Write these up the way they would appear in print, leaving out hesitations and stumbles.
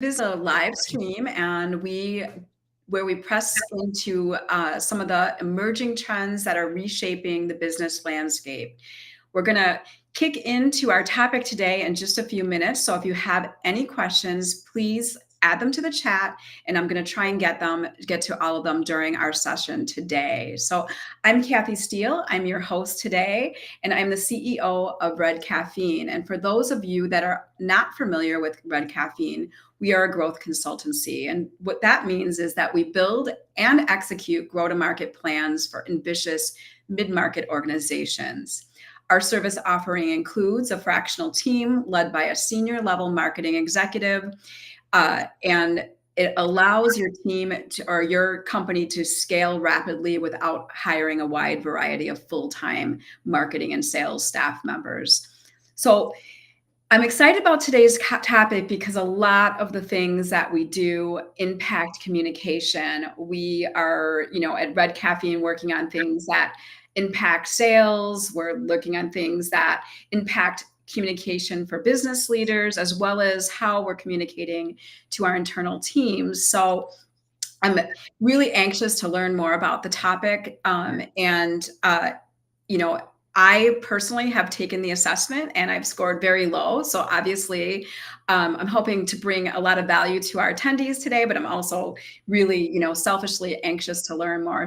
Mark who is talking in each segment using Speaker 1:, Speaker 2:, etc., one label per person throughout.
Speaker 1: is a live stream, and where we press into some of the emerging trends that are reshaping the business landscape. We're going to kick into our topic today in just a few minutes. So if you have any questions, please add them to the chat, and I'm going to try and get to all of them during our session today. So I'm Kathy Steele. I'm your host today, and I'm the CEO of Red Caffeine. And for those of you that are not familiar with Red Caffeine, we are a growth consultancy. And what that means is that we build and execute go-to-market plans for ambitious mid-market organizations. Our service offering includes a fractional team led by a senior level marketing executive, and it allows your team or your company to scale rapidly without hiring a wide variety of full-time marketing and sales staff members. So I'm excited about today's topic because a lot of the things that we do impact communication. We are, at Red Caffeine working on things that impact sales. We're looking on things that impact communication for business leaders, as well as how we're communicating to our internal teams. So I'm really anxious to learn more about the topic. I personally have taken the assessment and I've scored very low. So obviously, I'm hoping to bring a lot of value to our attendees today, but I'm also really, selfishly anxious to learn more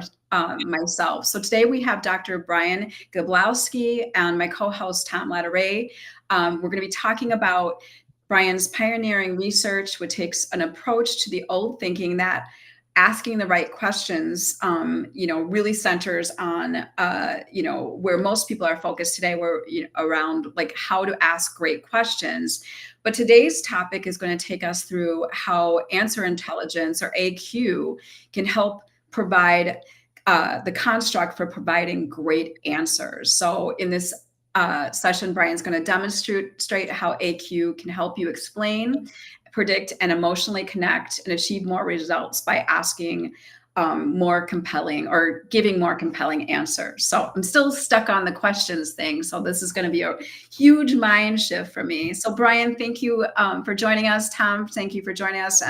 Speaker 1: myself. So today we have Dr. Brian Glibkowski and my co-host Tom Latteray. We're going to be talking about Brian's pioneering research, which takes an approach to the old thinking that asking the right questions, really centers on, where most people are focused today, around like how to ask great questions. But today's topic is going to take us through how answer intelligence, or AQ, can help provide the construct for providing great answers. So in this session, Brian's going to demonstrate how AQ can help you explain, predict, and emotionally connect and achieve more results by asking more compelling or giving more compelling answers. So I'm still stuck on the questions thing. So this is going to be a huge mind shift for me. So Brian, thank you for joining us. Tom, thank you for joining us.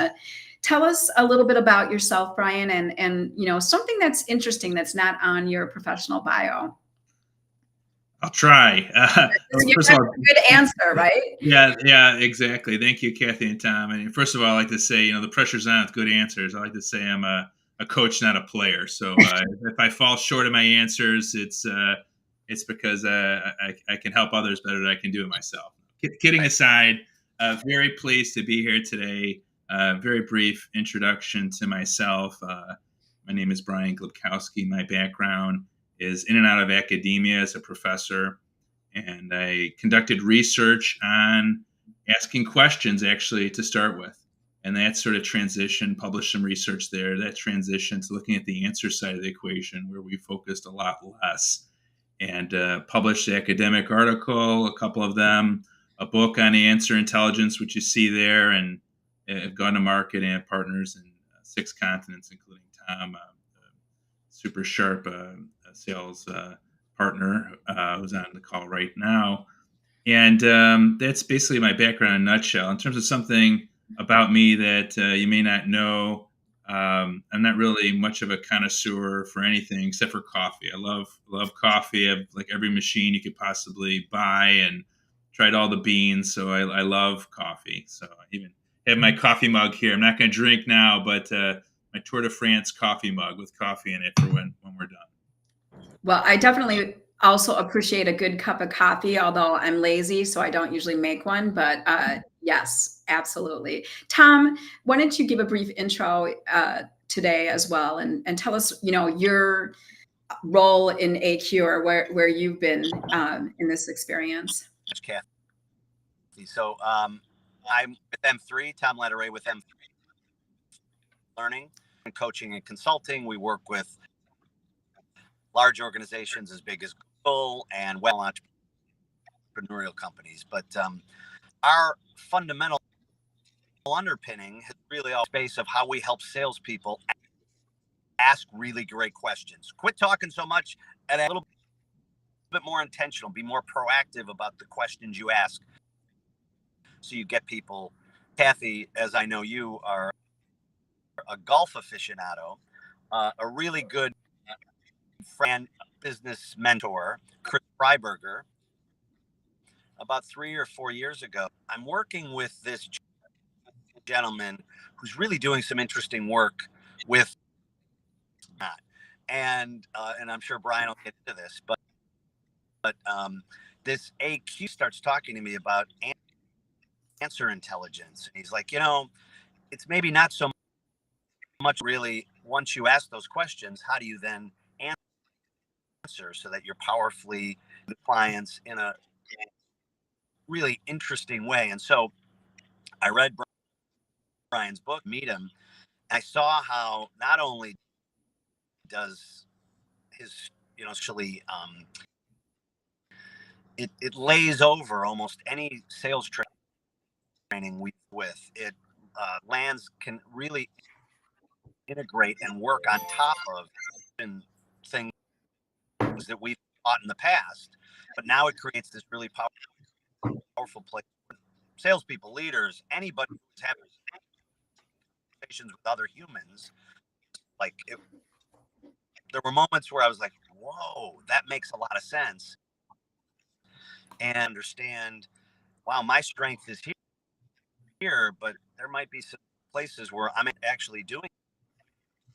Speaker 1: Tell us a little bit about yourself, Brian, and something that's interesting that's not on your professional bio.
Speaker 2: I'll try.
Speaker 1: First of all, a good answer, right?
Speaker 2: Yeah, exactly. Thank you, Kathy and Tom. And first of all, I like to say, the pressure's on with good answers. I like to say I'm a coach, not a player. So if I fall short of my answers, it's because I can help others better than I can do it myself. Kidding aside, very pleased to be here today. Very brief introduction to myself. My name is Brian Glibkowski. My background is in and out of academia as a professor, and I conducted research on asking questions actually to start with, and that sort of transition, published some research there, that transition to looking at the answer side of the equation where we focused a lot less, and published an academic article, a couple of them, a book on answer intelligence, which you see there, and have gone to market and have partners in 6 continents, including Tom, super sharp sales partner who's on the call right now. And that's basically my background in a nutshell. In terms of something about me that you may not know, I'm not really much of a connoisseur for anything except for coffee. I love coffee. I have like every machine you could possibly buy and tried all the beans. So I love coffee. So I even have my coffee mug here. I'm not going to drink now, but my Tour de France coffee mug with coffee in it for when we're done.
Speaker 1: Well, I definitely also appreciate a good cup of coffee, although I'm lazy, so I don't usually make one. But yes, absolutely. Tom, why don't you give a brief intro today as well, and tell us, your role in AQ, or where you've been in this experience.
Speaker 3: Kathy. So I'm with M3, Tom Latteray with M3 Learning and Coaching and Consulting. We work with large organizations as big as Google and entrepreneurial companies. But our fundamental underpinning is really all space of how we help salespeople ask really great questions. Quit talking so much and a little bit more intentional. Be more proactive about the questions you ask, so you get people Kathy, as I know you are a golf aficionado, a really good friend, business mentor, Chris Freiberger. About 3 or 4 years ago, I'm working with this gentleman who's really doing some interesting work with that. And I'm sure Brian will get into this, but this AQ starts talking to me about answer intelligence. And he's like, it's maybe not so much really once you ask those questions, how do you then answer so that you're powerfully the clients in a really interesting way. And so I read Brian's book, Meet Him. And I saw how not only does his, actually, it lays over almost any sales training with it. Lands can really integrate and work on top of things that we've taught in the past, but now it creates this really powerful place for salespeople, leaders, anybody who's having conversations with other humans. There were moments where I was like, whoa, that makes a lot of sense. And understand, wow, my strength is here, but there might be some places where I'm actually doing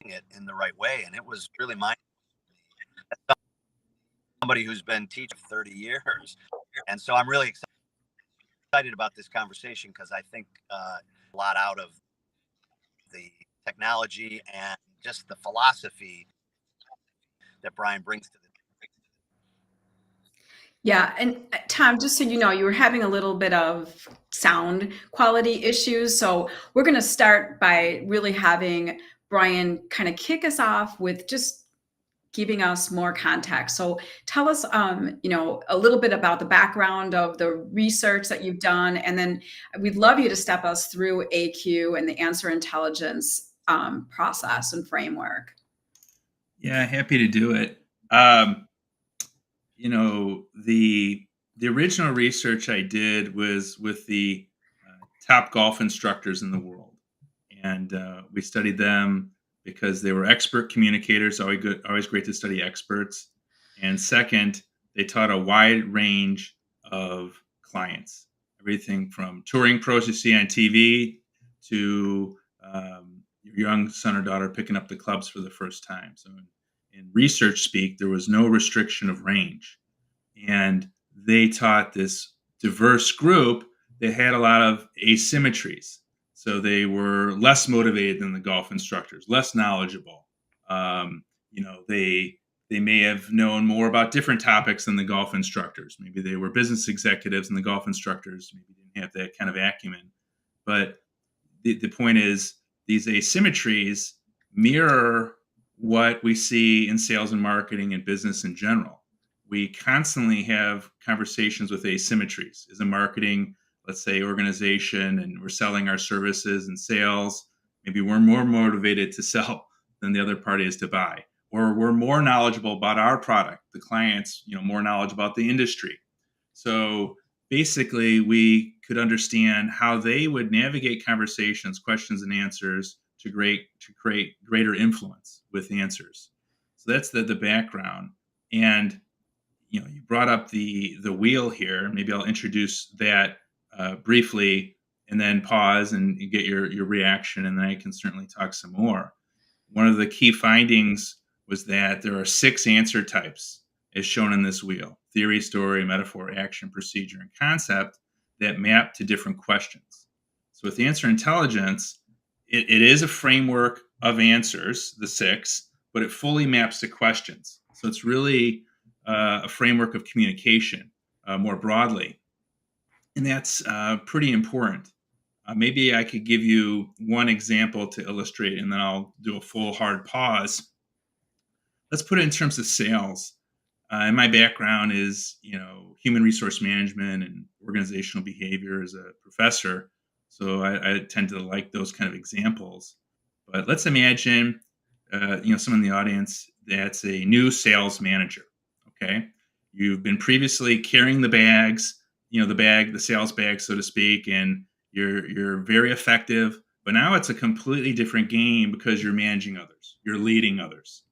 Speaker 3: it in the right way. And it was really somebody who's been teaching 30 years. And so I'm really excited about this conversation because I think a lot out of the technology and just the philosophy that Brian brings to the.
Speaker 1: Yeah, and Tom, just so you know, you were having a little bit of sound quality issues. So we're going to start by really having Brian kind of kick us off with just giving us more context. So tell us, a little bit about the background of the research that you've done, and then we'd love you to step us through AQ and the answer intelligence process and framework.
Speaker 2: Yeah, happy to do it. The original research I did was with the top golf instructors in the world, and we studied them because they were expert communicators. Always great to study experts. And second, they taught a wide range of clients, everything from touring pros you see on TV to your young son or daughter picking up the clubs for the first time. So in research speak, there was no restriction of range. And they taught this diverse group that had a lot of asymmetries. So they were less motivated than the golf instructors, less knowledgeable. They may have known more about different topics than the golf instructors. Maybe they were business executives and the golf instructors maybe didn't have that kind of acumen. But the point is, these asymmetries mirror what we see in sales and marketing and business in general. We constantly have conversations with asymmetries. As a marketing, let's say, organization, and we're selling our services and sales, maybe we're more motivated to sell than the other party is to buy. Or we're more knowledgeable about our product. The client's, more knowledge about the industry. So basically, we could understand how they would navigate conversations, questions, and answers to create greater influence with answers. So that's the background. And you brought up the wheel here. Maybe I'll introduce that briefly, and then pause and get your reaction, and then I can certainly talk some more. One of the key findings was that there are 6 answer types as shown in this wheel: theory, story, metaphor, action, procedure, and concept, that map to different questions. So with answer intelligence, it is a framework of answers, the 6, but it fully maps to questions. So it's really a framework of communication more broadly. And that's pretty important. Maybe I could give you one example to illustrate, and then I'll do a full hard pause. Let's put it in terms of sales. And my background is, human resource management and organizational behavior as a professor. So I tend to like those kind of examples. But let's imagine, someone in the audience that's a new sales manager. Okay, you've been previously carrying the bags, the sales bag, so to speak, and You're very effective, but now it's a completely different game because you're managing others. You're leading others.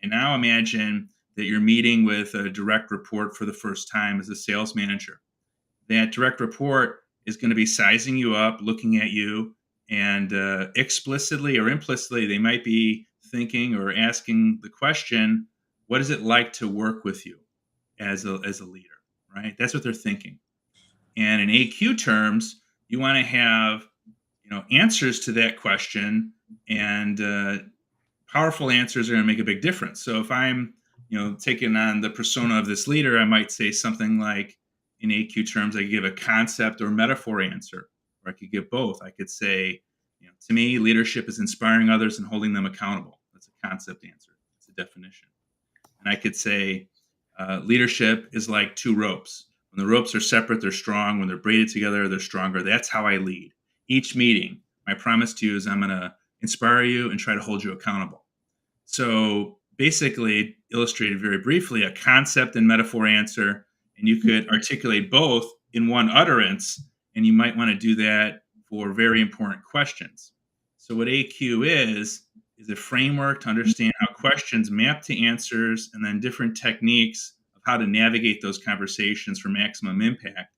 Speaker 2: And now imagine that you're meeting with a direct report for the first time as a sales manager. That direct report is going to be sizing you up, looking at you, and explicitly or implicitly, they might be thinking or asking the question, what is it like to work with you as a leader, right? That's what they're thinking. And in AQ terms, you want to have answers to that question, and powerful answers are going to make a big difference. So if I'm taking on the persona of this leader, I might say something like, in AQ terms, I could give a concept or metaphor answer, or I could give both. I could say, to me, leadership is inspiring others and holding them accountable. That's a concept answer. It's a definition. And I could say, leadership is like two ropes. When the ropes are separate, they're strong. When they're braided together, they're stronger. That's how I lead. Each meeting, my promise to you is I'm going to inspire you and try to hold you accountable. So basically, illustrated very briefly, a concept and metaphor answer, and you could articulate both in one utterance, and you might want to do that for very important questions. So what AQ is a framework to understand how questions map to answers, and then different techniques of how to navigate those conversations for maximum impact.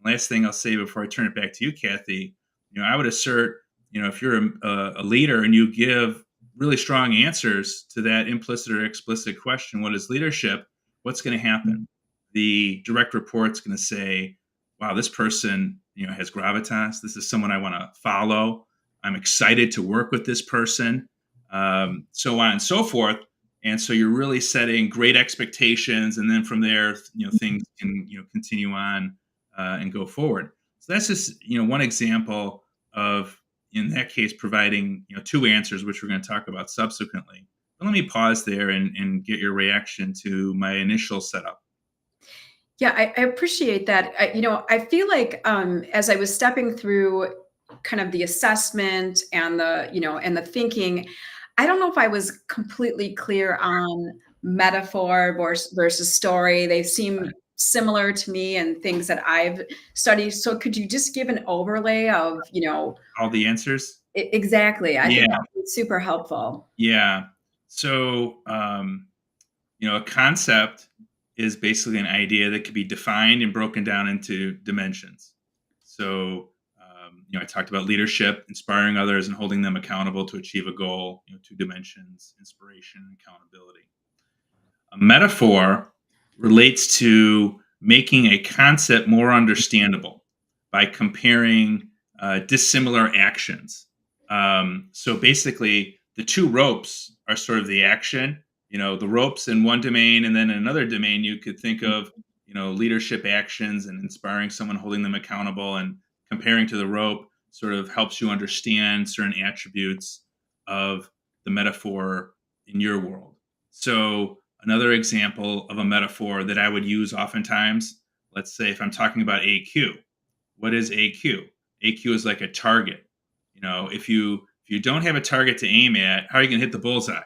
Speaker 2: Last thing I'll say before I turn it back to you, Kathy, I would assert, if you're a leader and you give really strong answers to that implicit or explicit question, what is leadership? What's going to happen? The direct report's going to say, wow, this person, has gravitas. This is someone I want to follow. I'm excited to work with this person, so on and so forth. And so you're really setting great expectations. And then from there, things can, continue on and go forward. So that's just, one example of, in that case, providing, two answers, which we're going to talk about subsequently. But let me pause there and get your reaction to my initial setup.
Speaker 1: Yeah, I appreciate that. I feel like as I was stepping through kind of the assessment and the thinking, I don't know if I was completely clear on metaphor versus story. They seem similar to me and things that I've studied. So could you just give an overlay of,
Speaker 2: all the answers?
Speaker 1: Exactly. I think that would be super helpful.
Speaker 2: Yeah. So, a concept is basically an idea that can be defined and broken down into dimensions. So, I talked about leadership, inspiring others and holding them accountable to achieve a goal, 2 dimensions, inspiration and accountability. A metaphor relates to making a concept more understandable by comparing dissimilar actions. So basically, the 2 ropes are sort of the action. The ropes in one domain, and then in another domain, you could think of, leadership actions and inspiring someone, holding them accountable, and comparing to the rope sort of helps you understand certain attributes of the metaphor in your world. So another example of a metaphor that I would use oftentimes, let's say if I'm talking about AQ, what is AQ? AQ is like a target. If you don't have a target to aim at, how are you going to hit the bullseye?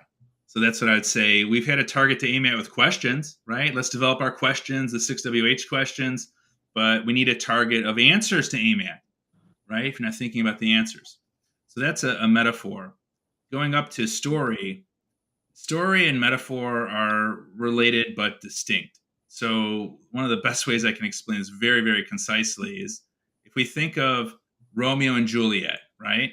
Speaker 2: So that's what I'd say. We've had a target to aim at with questions, right? Let's develop our questions, the 6WH questions, but we need a target of answers to aim at, right? If you're not thinking about the answers. So that's a metaphor. Going up to story and metaphor are related but distinct. So one of the best ways I can explain this very, very concisely is if we think of Romeo and Juliet, right?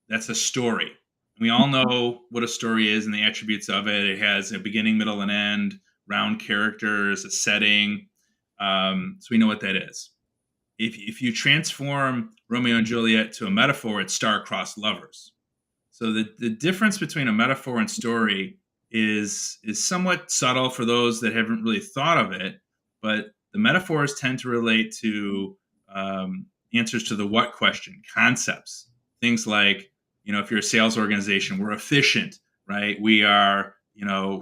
Speaker 2: That's a story. We all know what a story is and the attributes of it. It has a beginning, middle, and end, round characters, a setting. So we know what that is. If you transform Romeo and Juliet to a metaphor, it's star-crossed lovers. So the difference between a metaphor and story is somewhat subtle for those that haven't really thought of it, but the metaphors tend to relate to answers to the what question, concepts, things like, if you're a sales organization, we're efficient, right? We are,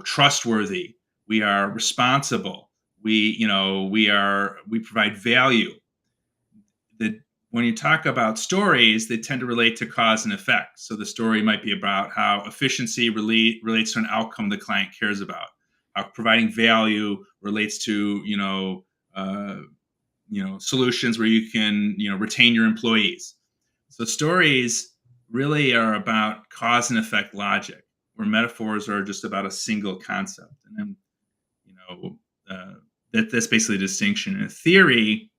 Speaker 2: trustworthy. We are responsible. We provide value. When you talk about stories, they tend to relate to cause and effect. So the story might be about how efficiency relates to an outcome the client cares about. How providing value relates to, solutions where you can, retain your employees. So stories really are about cause and effect logic, where metaphors are just about a single concept. And then, you know, that's basically the distinction. And a theory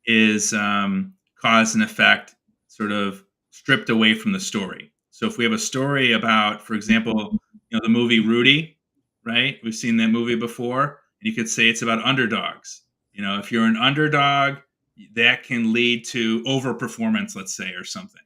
Speaker 2: is cause and effect sort of stripped away from the story. So if we have a story about, for example, the movie Rudy, right? We've seen that movie before, and you could say it's about underdogs. If you're an underdog, that can lead to overperformance, let's say, or something.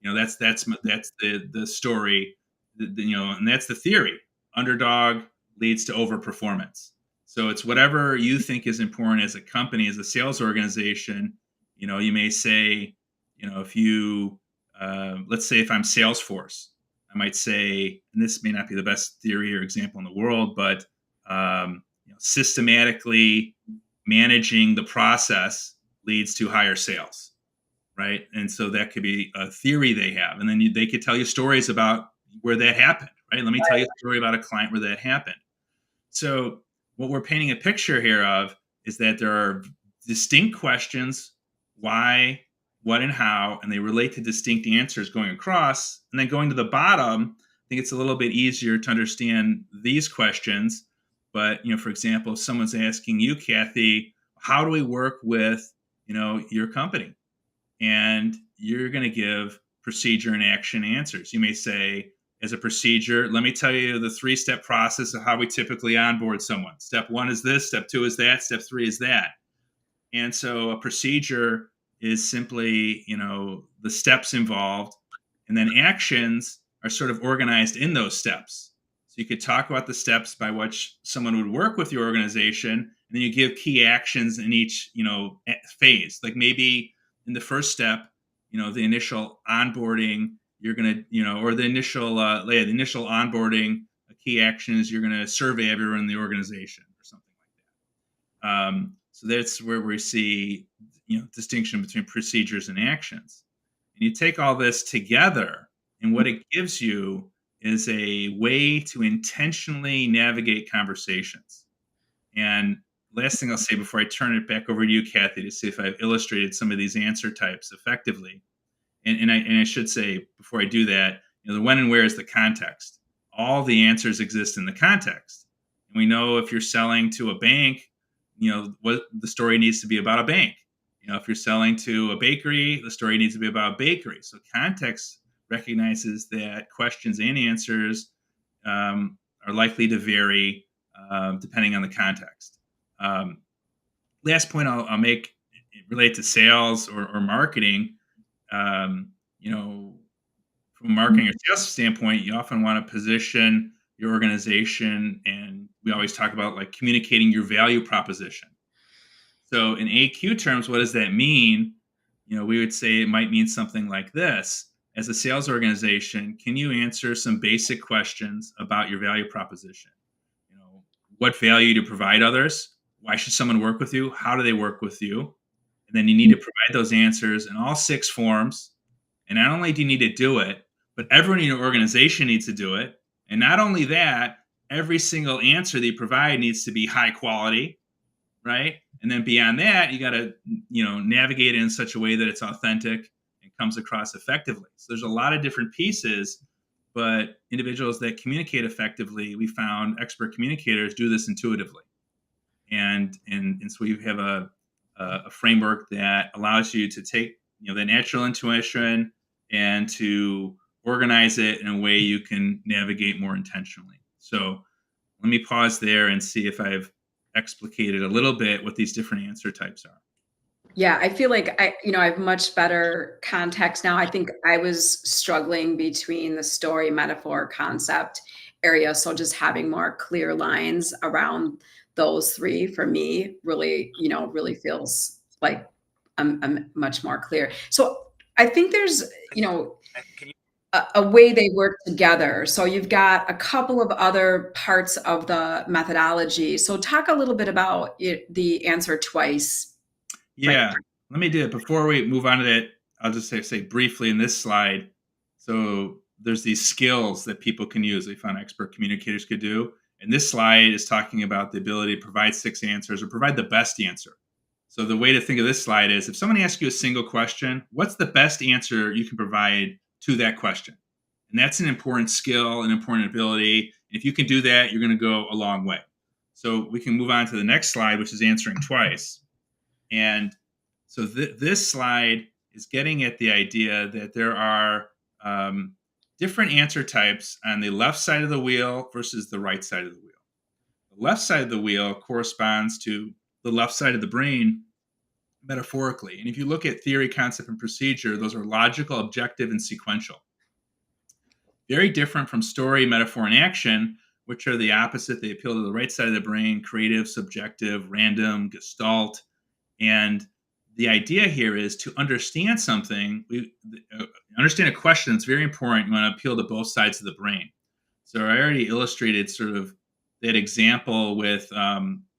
Speaker 2: That's the story, and that's the theory. Underdog leads to overperformance. So it's whatever you think is important as a company, as a sales organization. You may say, if you, let's say, if I'm Salesforce, I might say, and this may not be the best theory or example in the world, but systematically managing the process leads to higher sales, right? And so that could be a theory they have, and then they could tell you stories about where that happened, right? Let me tell you a story about a client where that happened. So what we're painting a picture here of is that there are distinct questions: why, what, and how, and they relate to distinct answers going across. And then going to the bottom, I think it's a little bit easier to understand these questions. But for example, if someone's asking you, Kathy, how do we work with your company? And you're going to give procedure and action answers. You may say, as a procedure, let me tell you the 3-step process of how we typically onboard someone. Step 1 is this, step 2 is that, step 3 is that. And so a procedure is simply, the steps involved, and then actions are sort of organized in those steps. So you could talk about the steps by which someone would work with your organization, and then you give key actions in each, phase. Like maybe in the first step, the initial onboarding, you're going to, or the initial onboarding, a key action is you're going to survey everyone in the organization or something like that. So that's where we see, distinction between procedures and actions. And you take all this together, and what it gives you is a way to intentionally navigate conversations. And last thing I'll say before I turn it back over to you, Kathy, to see if I've illustrated some of these answer types effectively. And I should say before I do that, the when and where is the context. All the answers exist in the context. And we know if you're selling to a bank, what the story needs to be about a bank. If you're selling to a bakery, the story needs to be about a bakery. So context recognizes that questions and answers are likely to vary depending on the context. Last point I'll make relate to sales or marketing. From a marketing or sales standpoint, you often want to position your organization, and we always talk about like communicating your value proposition. So in AQ terms, what does that mean? We would say it might mean something like this. As a sales organization, can you answer some basic questions about your value proposition? What value do you provide others? Why should someone work with you? How do they work with you? And then you need to provide those answers in all 6 forms. And not only do you need to do it, but everyone in your organization needs to do it. And not only that, every single answer that you provide needs to be high quality, right? And then beyond that, you got to, navigate it in such a way that it's authentic and comes across effectively. So there's a lot of different pieces, but individuals that communicate effectively, we found expert communicators do this intuitively. And so we have a framework that allows you to take, the natural intuition and to organize it in a way you can navigate more intentionally. So let me pause there and see if I've explicated a little bit what these different answer types are.
Speaker 1: Yeah, I feel like I have much better context now. I think I was struggling between the story, metaphor, concept area. So just having more clear lines around those 3 for me really, really feels like I'm much more clear. So I think there's, a way they work together. So you've got a couple of other parts of the methodology. So talk a little bit about the answer twice.
Speaker 2: Yeah, let me do it. Before we move on to that, I'll just say briefly in this slide. So there's these skills that people can use. We found expert communicators could do. And this slide is talking about the ability to provide 6 answers or provide the best answer. So the way to think of this slide is if someone asks you a single question, what's the best answer you can provide to that question? And that's an important skill, an important ability. If you can do that, you're going to go a long way. So we can move on to the next slide, which is answering twice. And so this slide is getting at the idea that there are different answer types on the left side of the wheel versus the right side of the wheel. The left side of the wheel corresponds to the left side of the brain metaphorically. And if you look at theory, concept, and procedure, those are logical, objective, and sequential. Very different from story, metaphor, and action, which are the opposite. They appeal to the right side of the brain, creative, subjective, random, gestalt. And the idea here is to understand something, understand a question that's very important. You want to appeal to both sides of the brain. So I already illustrated sort of that example with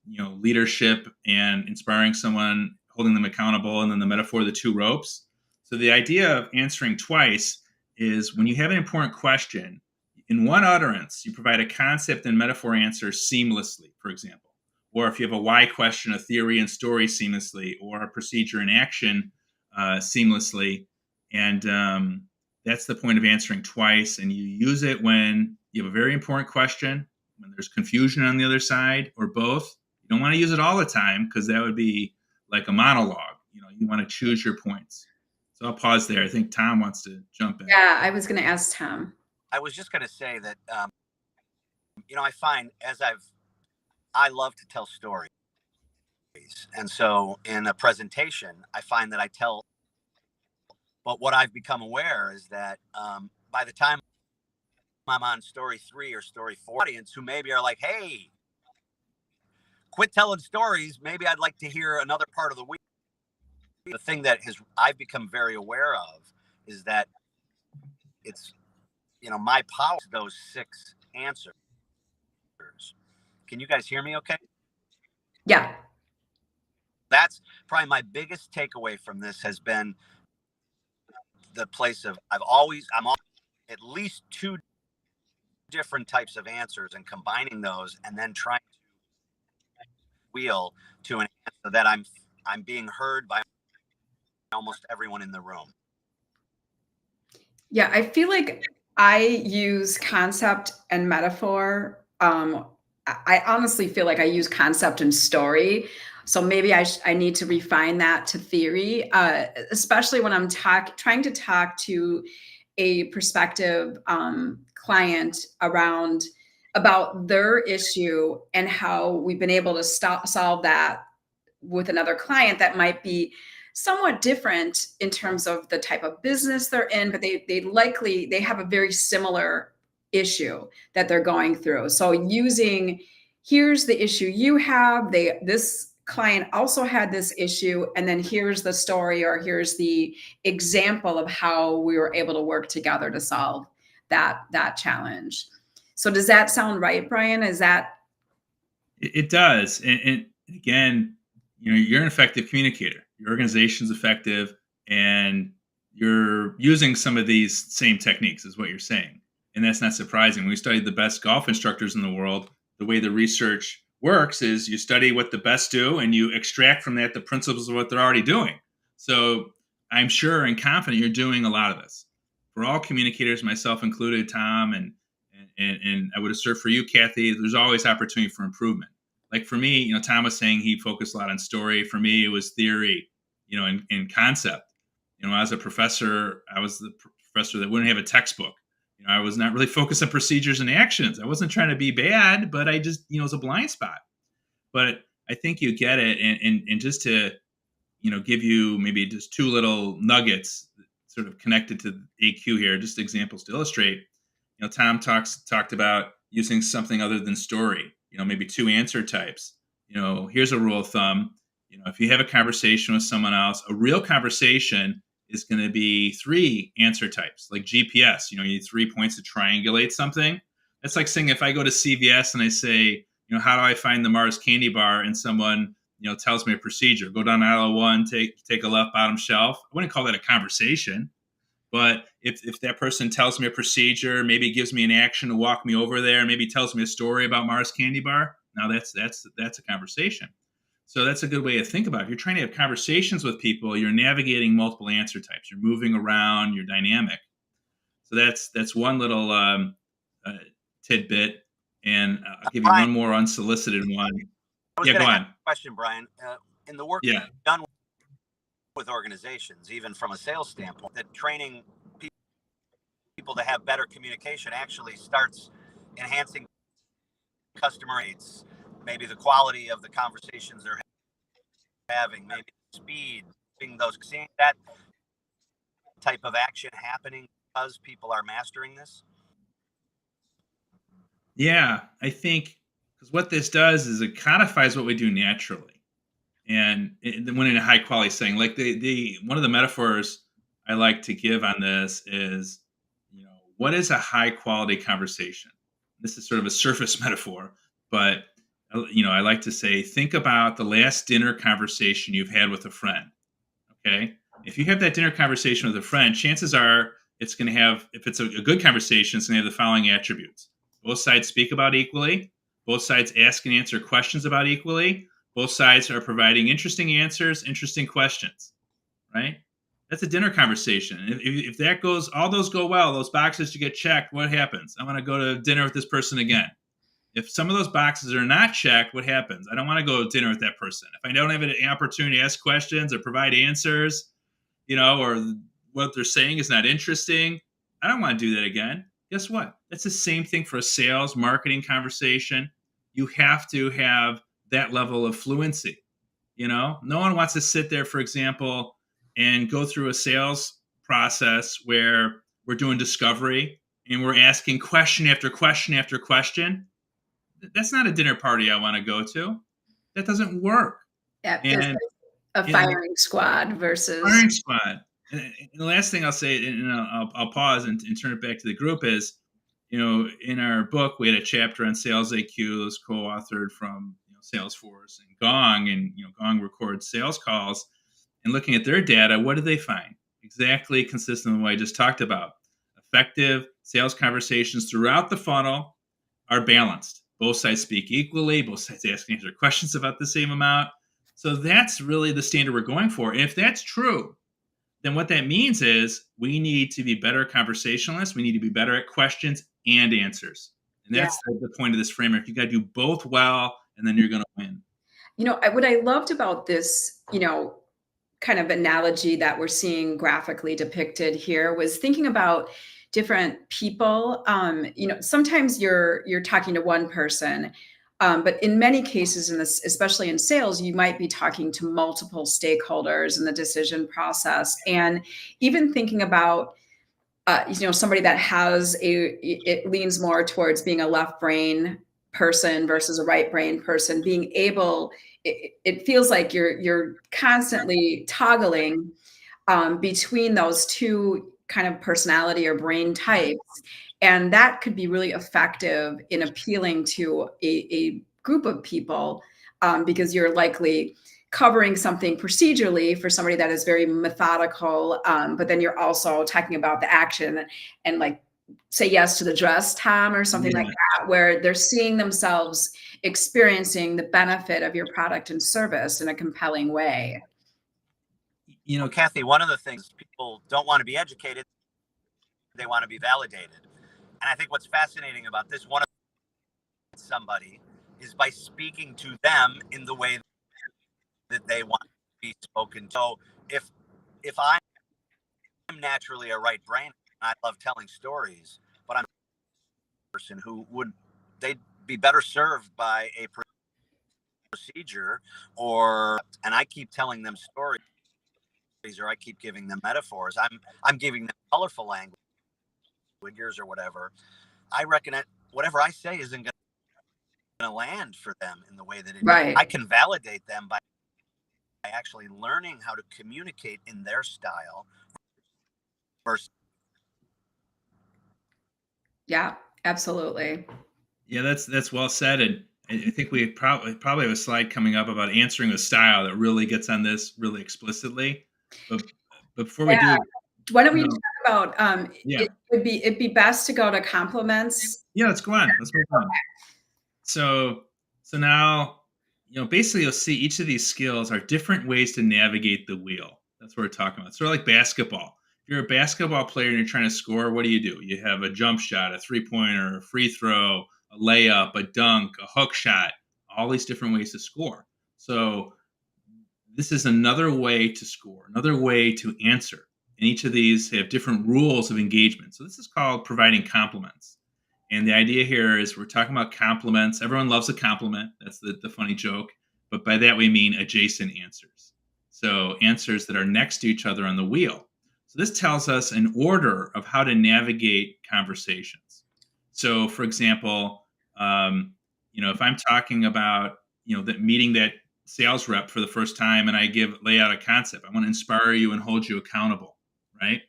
Speaker 2: leadership and inspiring someone, holding them accountable, and then the metaphor of the two ropes. So the idea of answering twice is when you have an important question, in one utterance, you provide a concept and metaphor answer seamlessly, for example. Or if you have a why question, a theory and story seamlessly, or a procedure and action seamlessly. And that's the point of answering twice. And you use it when you have a very important question, when there's confusion on the other side, or both. You don't want to use it all the time because that would be like a monologue. You want to choose your points. So I'll pause there. I think Tom wants to jump in.
Speaker 1: Yeah, I was going to ask Tom.
Speaker 3: I was just going to say that, I find I love to tell stories. And so in a presentation, I find that I tell, but what I've become aware is that by the time I'm on story 3 or story 4, audience who maybe are like, hey, quit telling stories. Maybe I'd like to hear another part of the week. The thing that I've become very aware of is that it's, my power, those 6 answers. Can you guys hear me okay?
Speaker 1: Yeah.
Speaker 3: That's probably my biggest takeaway from this has been the place of I'm at least 2 different types of answers and combining those and then trying to wheel to an answer that I'm being heard by almost everyone in the room.
Speaker 1: Yeah, I feel like I use concept and metaphor. I honestly feel like I use concept and story. So maybe I need to refine that to theory, especially when I'm trying to talk to a prospective client about their issue and how we've been able to solve that with another client that might be somewhat different in terms of the type of business they're in, but they have a very similar issue that they're going through. So here's the issue you have, this client also had this issue, and then here's the story, or here's the example of how we were able to work together to solve that challenge. So does that sound right, Brian? Is that?
Speaker 2: It does. And again, you're an effective communicator. Your organization's effective, and you're using some of these same techniques, is what you're saying. And that's not surprising. When we studied the best golf instructors in the world, the way the research works is you study what the best do, and you extract from that the principles of what they're already doing. So I'm sure and confident you're doing a lot of this. For all communicators, myself included, Tom, and I would assert for you, Kathy, there's always opportunity for improvement. Like for me, Tom was saying he focused a lot on story. For me, it was theory, and concept. As a professor, I was the professor that wouldn't have a textbook. I was not really focused on procedures and actions. I wasn't trying to be bad, but I just, it was a blind spot. But I think you get it. And just to, give you maybe just 2 little nuggets sort of connected to AQ here, just examples to illustrate. Tom talked about using something other than story, maybe 2 answer types. Here's a rule of thumb. If you have a conversation with someone else, a real conversation is going to be 3 answer types, like GPS. You need 3 points to triangulate something. That's like saying if I go to CVS and I say, how do I find the Mars candy bar? And someone, tells me a procedure. Go down aisle 1, take a left bottom shelf. I wouldn't call that a conversation. But if that person tells me a procedure, maybe gives me an action to walk me over there, maybe tells me a story about Mars candy bar, now that's a conversation. So that's a good way to think about it. If you're trying to have conversations with people, you're navigating multiple answer types. You're moving around. You're dynamic. So that's one little tidbit, and I'll give you
Speaker 3: Brian,
Speaker 2: one more unsolicited one.
Speaker 3: I was
Speaker 2: Yeah,
Speaker 3: going
Speaker 2: go
Speaker 3: to ask
Speaker 2: on.
Speaker 3: a question, Brian. In the work
Speaker 2: Yeah.
Speaker 3: you've done with organizations, even from a sales standpoint, that training people to have better communication actually starts enhancing customer rates, maybe the quality of the conversations they're having, maybe speed, seeing that type of action happening because people are mastering this.
Speaker 2: Yeah, I think because what this does is it codifies what we do naturally, and when in a high quality setting, like the one of the metaphors I like to give on this is, what is a high quality conversation? This is sort of a surface metaphor, but I like to say, think about the last dinner conversation you've had with a friend. Okay, if you have that dinner conversation with a friend, chances are it's going to have, if it's a good conversation, it's going to have the following attributes: both sides speak about equally, both sides ask and answer questions about equally, both sides are providing interesting answers, interesting questions, right? That's a dinner conversation. If that goes, all those go well, those boxes you get checked, what happens? I want to go to dinner with this person again. If some of those boxes are not checked, what happens? I don't want to go to dinner with that person. If I don't have an opportunity to ask questions or provide answers, or what they're saying is not interesting, I don't want to do that again. Guess what? That's the same thing for a sales marketing conversation. You have to have that level of fluency. No one wants to sit there, for example, and go through a sales process where we're doing discovery and we're asking question after question after question. That's not a dinner party I want to go to. That doesn't work.
Speaker 1: Yeah,
Speaker 2: And
Speaker 1: a firing squad versus
Speaker 2: firing squad. And the last thing I'll say, and I'll pause and turn it back to the group, is, in our book, we had a chapter on sales AQ that was co-authored from Salesforce and Gong, and Gong records sales calls. And looking at their data, what did they find? Exactly consistent with what I just talked about. Effective sales conversations throughout the funnel are balanced. Both sides speak equally. Both sides ask and answer questions about the same amount. So that's really the standard we're going for. And if that's true, then what that means is we need to be better conversationalists. We need to be better at questions and answers. And that's the point of this framework. You got to do both well, and then you're going to win.
Speaker 1: What I loved about this, kind of analogy that we're seeing graphically depicted here was thinking about different people. Sometimes you're talking to one person, but in many cases, in this, especially in sales, you might be talking to multiple stakeholders in the decision process, and even thinking about somebody that it leans more towards being a left brain person versus a right brain person, being able, it feels like you're constantly toggling between those two kind of personality or brain types. And that could be really effective in appealing to a group of people, because you're likely covering something procedurally for somebody that is very methodical, but then you're also talking about the action and like say yes to the dress, Tom, or something like that, where they're seeing themselves experiencing the benefit of your product and service in a compelling way.
Speaker 3: Kathy, one of the things people don't want to be educated, they want to be validated. And I think what's fascinating about this, one of somebody is by speaking to them in the way that they want to be spoken to. So if I'm naturally a right brain, I love telling stories, but I'm a person who they'd be better served by a procedure, and I keep telling them stories, or I keep giving them metaphors. I'm giving them colorful language or whatever. I reckon that whatever I say isn't going to land for them in the way that it
Speaker 1: right.
Speaker 3: I can validate them by actually learning how to communicate in their style versus.
Speaker 1: Yeah, absolutely.
Speaker 2: Yeah, that's well said. And I think we probably have a slide coming up about answering the style that really gets on this really explicitly. But before we do,
Speaker 1: why don't we talk about it'd be best to go to compliments.
Speaker 2: Yeah, let's go on. Let's move on. So now, basically you'll see each of these skills are different ways to navigate the wheel. That's what we're talking about. Sort of like basketball. If you're a basketball player and you're trying to score, what do? You have a jump shot, a 3-pointer, a free throw, a layup, a dunk, a hook shot, all these different ways to score. So this is another way to score, another way to answer. And each of these have different rules of engagement. So this is called providing compliments. And the idea here is we're talking about compliments. Everyone loves a compliment. That's the funny joke. But by that, we mean adjacent answers. So answers that are next to each other on the wheel. So this tells us an order of how to navigate conversations. So, for example, if I'm talking about, that meeting that sales rep for the first time and I lay out a concept, I want to inspire you and hold you accountable, right?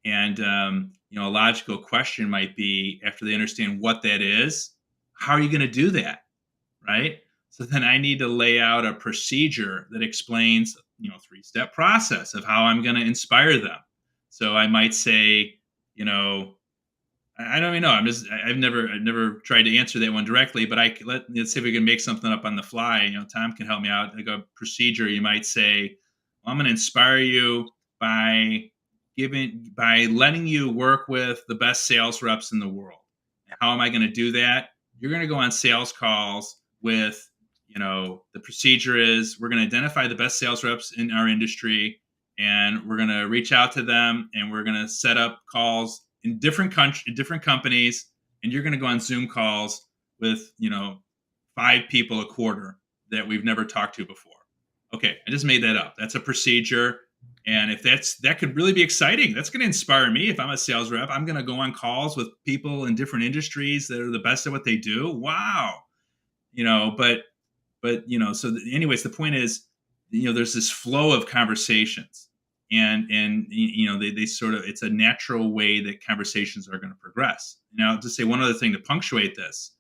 Speaker 2: And a logical question might be, after they understand what that is, how are you going to do that, right? So then I need to lay out a procedure that explains, 3-step process of how I'm going to inspire them. So I might say, I don't even know. I've never tried to answer that one directly, but let's see if we can make something up on the fly. Tom can help me out. Like a procedure, you might say, well, I'm going to inspire you by letting you work with the best sales reps in the world. How am I going to do that? You're going to go on sales calls with, the procedure is we're going to identify the best sales reps in our industry, and we're going to reach out to them, and we're going to set up calls in different companies, and you're going to go on Zoom calls with 5 people a quarter that we've never talked to before. Okay, I just made that up. That's a procedure, and if that could really be exciting. That's going to inspire me. If I'm a sales rep, I'm going to go on calls with people in different industries that are the best at what they do. Wow, So anyways, the point is, there's this flow of conversations. And they sort of, it's a natural way that conversations are going to progress. Now, I'll just say one other thing to punctuate this.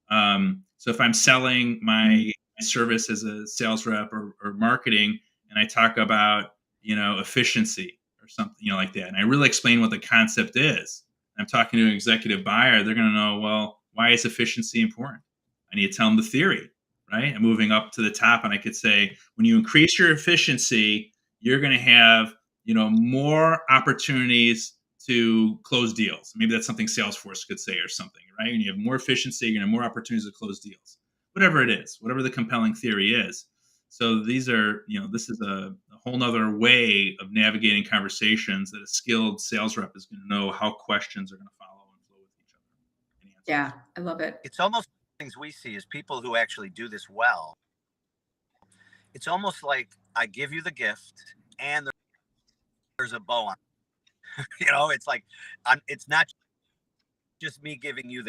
Speaker 2: So if I'm selling my service as a sales rep or marketing, and I talk about efficiency or something like that, and I really explain what the concept is, I'm talking to an executive buyer, they're going to know, well, why is efficiency important? I need to tell them the theory, right? I'm moving up to the top, and I could say, when you increase your efficiency, you're going to have more opportunities to close deals. Maybe that's something Salesforce could say or something, right? And you have more efficiency, you're going to have more opportunities to close deals. Whatever it is, whatever the compelling theory is. So these are, this is a whole nother way of navigating conversations that a skilled sales rep is going to know how questions are going to follow and flow with each other.
Speaker 1: Yeah, I love it.
Speaker 3: It's almost things we see as people who actually do this well. It's almost like I give you the gift and there's a bow on it. It's like it's not just me giving you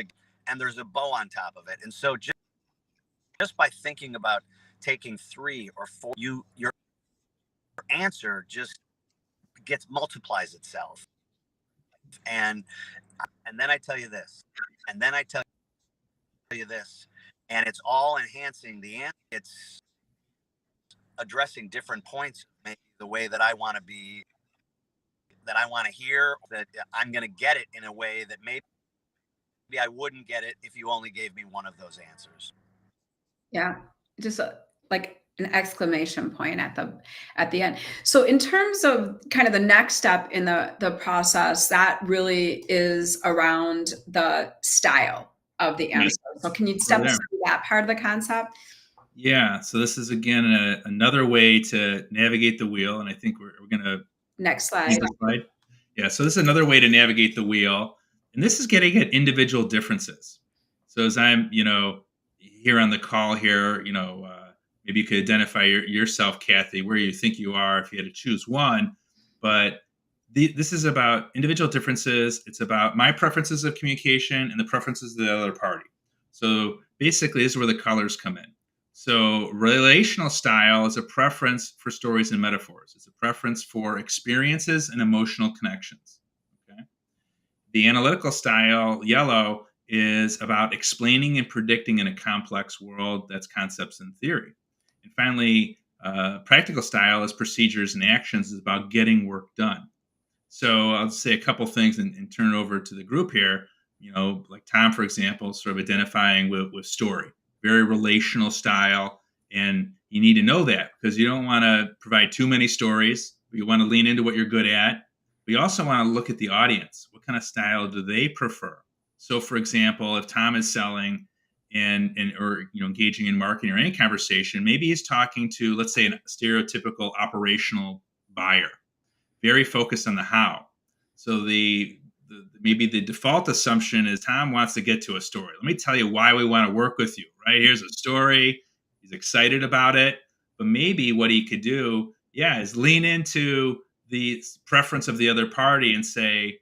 Speaker 3: and there's a bow on top of it. And so just by thinking about taking 3 or 4, your answer just multiplies itself. And then I tell you this, and then I tell you this, and it's all enhancing the answer. It's addressing different points, maybe the way that I want to be, that I want to hear, that I'm going to get it in a way that maybe I wouldn't get it if you only gave me one of those answers.
Speaker 1: Yeah, just like an exclamation point at the end. So in terms of kind of the next step in the process, that really is around the style of the answer. So can you step us through that part of the concept?
Speaker 2: Yeah. So this is, again, another way to navigate the wheel. And I think we're going to...
Speaker 1: Next slide.
Speaker 2: Yeah. So this is another way to navigate the wheel. And this is getting at individual differences. So as I'm, here on the call here, maybe you could identify yourself, Kathy, where you think you are if you had to choose one. But this is about individual differences. It's about my preferences of communication and the preferences of the other party. So basically, this is where the colors come in. So relational style is a preference for stories and metaphors. It's a preference for experiences and emotional connections. Okay. The analytical style, yellow, is about explaining and predicting in a complex world. That's concepts and theory. And finally, practical style is procedures and actions, is about getting work done. So I'll say a couple things and turn it over to the group here. Like Tom, for example, sort of identifying with story, very relational style. And you need to know that because you don't want to provide too many stories. You want to lean into what you're good at. But you also want to look at the audience. What kind of style do they prefer? So, for example, if Tom is selling and or engaging in marketing or any conversation, maybe he's talking to, let's say, a stereotypical operational buyer, very focused on the how. So maybe the default assumption is Tom wants to get to a story. Let me tell you why we want to work with you. Right, here's a story. He's excited about it, but maybe what he could do, is lean into the preference of the other party and say,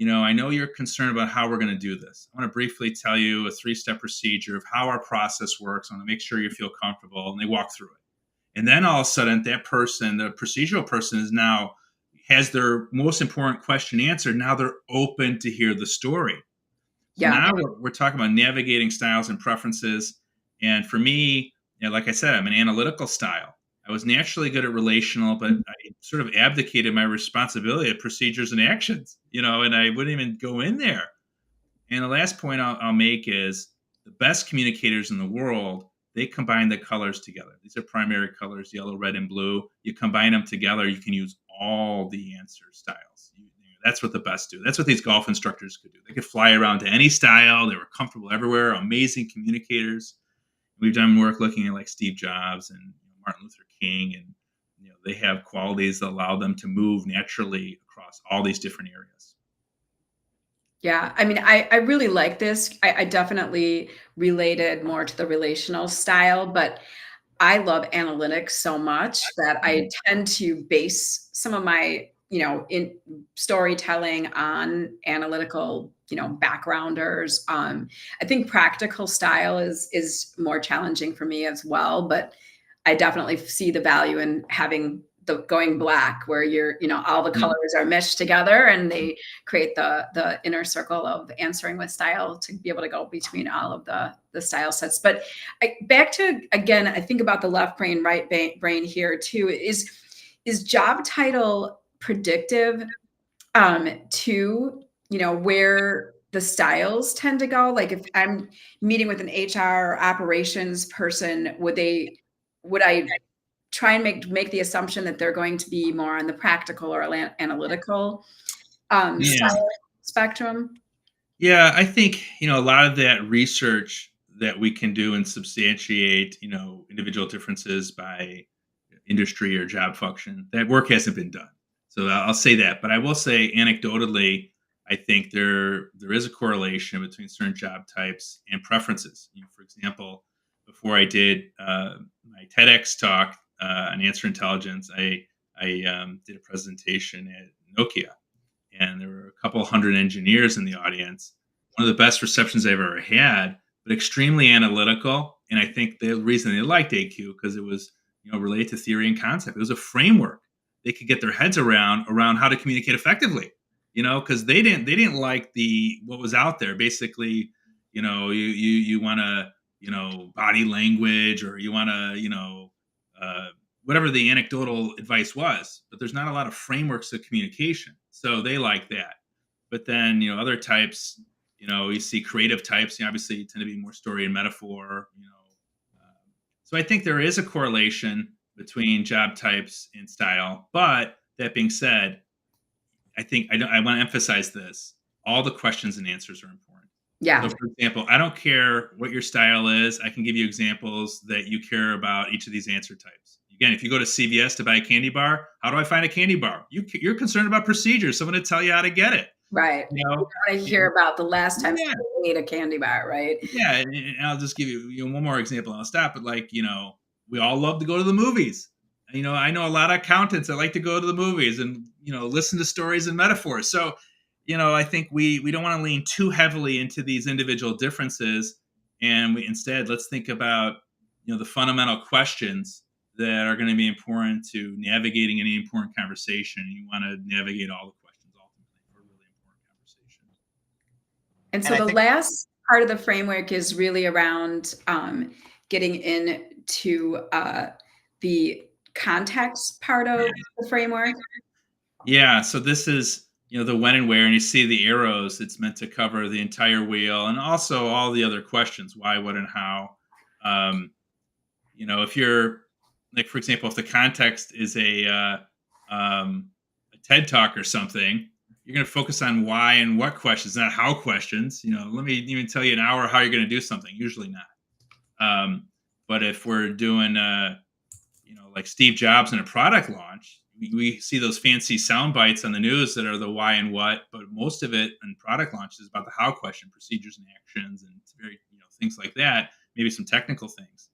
Speaker 2: I know you're concerned about how we're going to do this. I want to briefly tell you a 3-step procedure of how our process works. I want to make sure you feel comfortable. And they walk through it. And then all of a sudden, that person, the procedural person, has their most important question answered. Now they're open to hear the story. So now we're talking about navigating styles and preferences. And for me, like I said, I'm an analytical style. I was naturally good at relational, but I sort of abdicated my responsibility of procedures and actions, and I wouldn't even go in there. And the last point I'll make is the best communicators in the world, they combine the colors together. These are primary colors, yellow, red, and blue. You combine them together, you can use all the answer styles. That's what the best do. That's what these golf instructors could do. They could fly around to any style. They were comfortable everywhere, amazing communicators. We've done work looking at like Steve Jobs and Martin Luther King, and they have qualities that allow them to move naturally across all these different areas.
Speaker 1: Yeah, I mean, I really like this. I definitely related more to the relational style, but I love analytics so much that I tend to base some of my, in storytelling on analytical, backgrounders. I think practical style is more challenging for me as well, but I definitely see the value in having the going black where all the colors are meshed together and they create the inner circle of answering with style to be able to go between all of the style sets. But back to, again, I think about the left brain, right brain here too, is job title predictive to, where the styles tend to go? Like if I'm meeting with an HR operations person, would I try and make the assumption that they're going to be more on the practical or analytical style spectrum?
Speaker 2: Yeah, I think, a lot of that research that we can do and substantiate, individual differences by industry or job function, that work hasn't been done. So I'll say that. But I will say anecdotally, I think there is a correlation between certain job types and preferences. For example, before I did my TEDx talk on answer intelligence, I did a presentation at Nokia, and there were a couple hundred engineers in the audience. One of the best receptions I've ever had, but extremely analytical. And I think the reason they liked AQ because it was related to theory and concept. It was a framework they could get their heads around how to communicate effectively. Because they didn't like what was out there. Basically, you want to body language, or you want to whatever the anecdotal advice was, but there's not a lot of frameworks of communication. So they like that. But then, other types, you see creative types, obviously tend to be more story and metaphor, So I think there is a correlation between job types and style. But that being said, I think I want to emphasize this. All the questions and answers are important.
Speaker 1: Yeah.
Speaker 2: So, for example, I don't care what your style is. I can give you examples that you care about each of these answer types. Again, if you go to CVS to buy a candy bar, how do I find a candy bar? You're concerned about procedures. Someone to tell you how to get it.
Speaker 1: Right. You want to hear about the last time you ate a candy bar, right?
Speaker 2: Yeah, and I'll just give you one more example and I'll stop. But we all love to go to the movies. I know a lot of accountants that like to go to the movies and listen to stories and metaphors. So I think we don't want to lean too heavily into these individual differences, and instead let's think about the fundamental questions that are going to be important to navigating any important conversation. You want to navigate all the questions ultimately for a really important conversation.
Speaker 1: And so the last part of the framework is really around getting into the context part of the framework.
Speaker 2: Yeah. So this is, the when and where, and you see the arrows. It's meant to cover the entire wheel and also all the other questions: why, what, and how. if you're like, for example, if the context is a TED talk or something, you're going to focus on why and what questions, not how questions. Let me even tell you an hour how you're going to do something. Usually not. But if we're doing, like Steve Jobs in a product launch, we see those fancy sound bites on the news that are the why and what, but most of it in product launch is about the how question, procedures and actions, and it's very, things like that, maybe some technical things.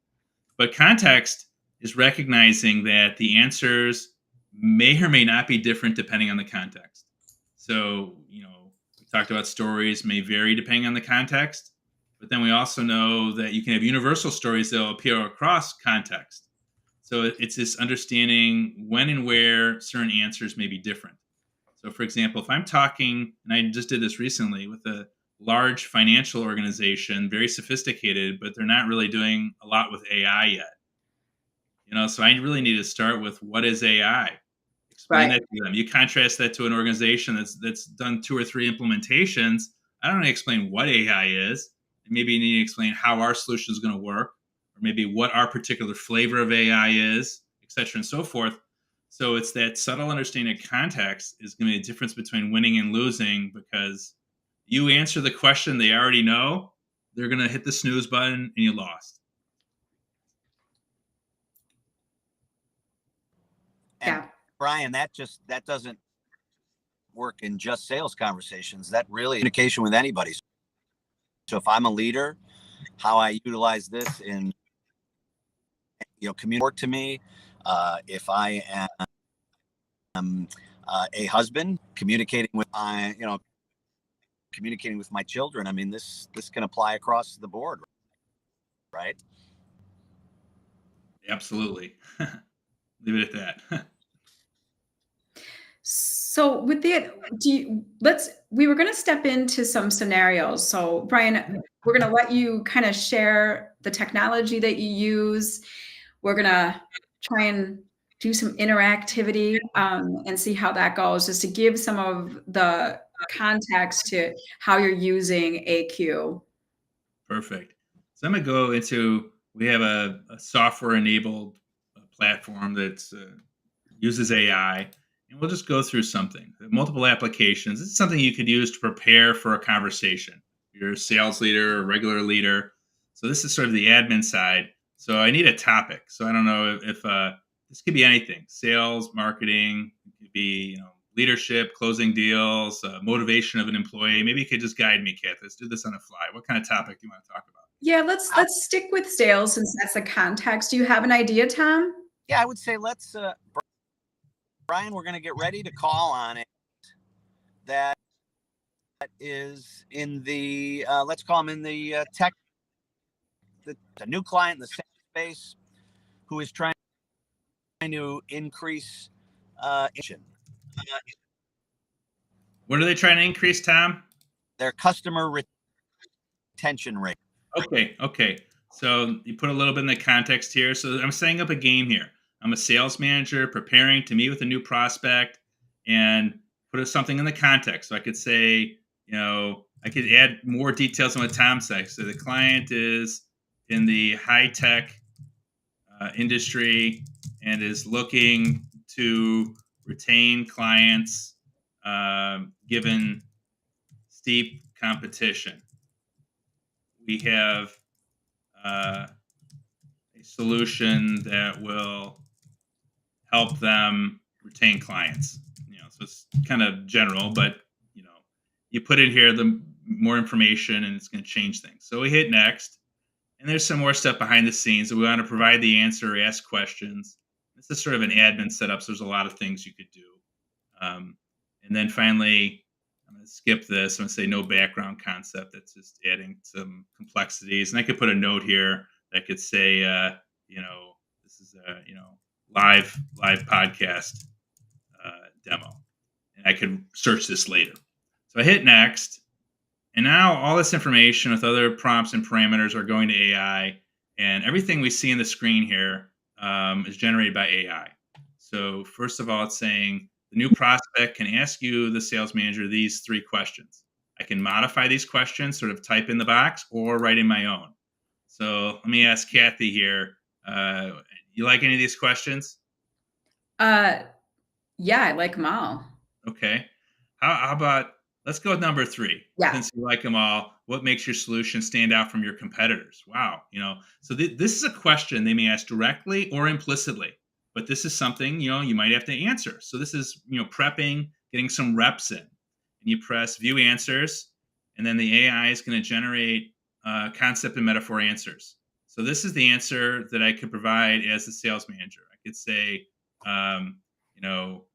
Speaker 2: But context is recognizing that the answers may or may not be different depending on the context. So, we talked about stories may vary depending on the context, but then we also know that you can have universal stories that will appear across context. So it's this understanding when and where certain answers may be different. So, for example, if I'm talking, and I just did this recently with a large financial organization, very sophisticated, but they're not really doing a lot with AI yet. So I really need to start with, what is AI? Explain
Speaker 1: Right.
Speaker 2: that to them. You contrast that to an organization that's done 2 or 3 implementations. I don't need to explain what AI is. And maybe you need to explain how our solution is going to work, or maybe what our particular flavor of AI is, et cetera, and so forth. So it's that subtle understanding of context is going to be a difference between winning and losing, because you answer the question they already know, they're going to hit the snooze button and you lost.
Speaker 3: And
Speaker 1: Yeah.
Speaker 3: Brian, that doesn't work in just sales conversations. That really communication with anybody. So if I'm a leader, how I utilize this in community work to me. If I am a husband, communicating with my children. I mean, this can apply across the board, right?
Speaker 2: Absolutely. Leave it at that.
Speaker 1: So with the we were going to step into some scenarios. So Brian, we're going to let you kind of share the technology that you use. We're going to try and do some interactivity and see how that goes, just to give some of the context to how you're using AQ.
Speaker 2: Perfect. So I'm going to go into, we have a software enabled platform that uses AI, and we'll just go through something. Multiple applications. This is something you could use to prepare for a conversation. You're a sales leader, a regular leader. So this is sort of the admin side. So I need a topic. So I don't know if this could be anything: sales, marketing, it could be leadership, closing deals, motivation of an employee. Maybe you could just guide me, Kath. Let's do this on the fly. What kind of topic do you want to talk about?
Speaker 1: Yeah, let's stick with sales since that's the context. Do you have an idea, Tom?
Speaker 3: Yeah, I would say let's Brian, we're going to get ready to call on it. That is in the let's call him in the tech, the new client in the sales space who is trying to increase
Speaker 2: What are they trying to increase, Tom?
Speaker 3: their customer retention rate.
Speaker 2: Okay. So you put a little bit in the context here. So I'm setting up a game here. I'm a sales manager preparing to meet with a new prospect, and put something in the context. So I could say, I could add more details on what Tom said. So the client is in the high tech industry and is looking to retain clients given steep competition. We have a solution that will help them retain clients. So it's kind of general, but you put in here the more information, and it's going to change things. So we hit next, and there's some more stuff behind the scenes that we want to provide the answer or ask questions. This is sort of an admin setup, so there's a lot of things you could do. And then finally, I'm going to skip this. I'm going to say no background concept. That's just adding some complexities. And I could put a note here that could say, this is a live podcast demo, and I could search this later. So I hit next, and now all this information with other prompts and parameters are going to AI, and everything we see in the screen here is generated by AI. So first of all, it's saying the new prospect can ask you, the sales manager, these 3 questions. I can modify these questions, sort of type in the box, or write in my own. So let me ask Kathy here. You like any of these questions?
Speaker 1: Yeah, I like them all.
Speaker 2: Okay. How about let's go with number 3.
Speaker 1: Yeah.
Speaker 2: Since you like them all, what makes your solution stand out from your competitors? Wow. So this is a question they may ask directly or implicitly, but this is something, you might have to answer. So this is, prepping, getting some reps in. And you press view answers, and then the AI is going to generate concept and metaphor answers. So this is the answer that I could provide as the sales manager. I could say, um, you know,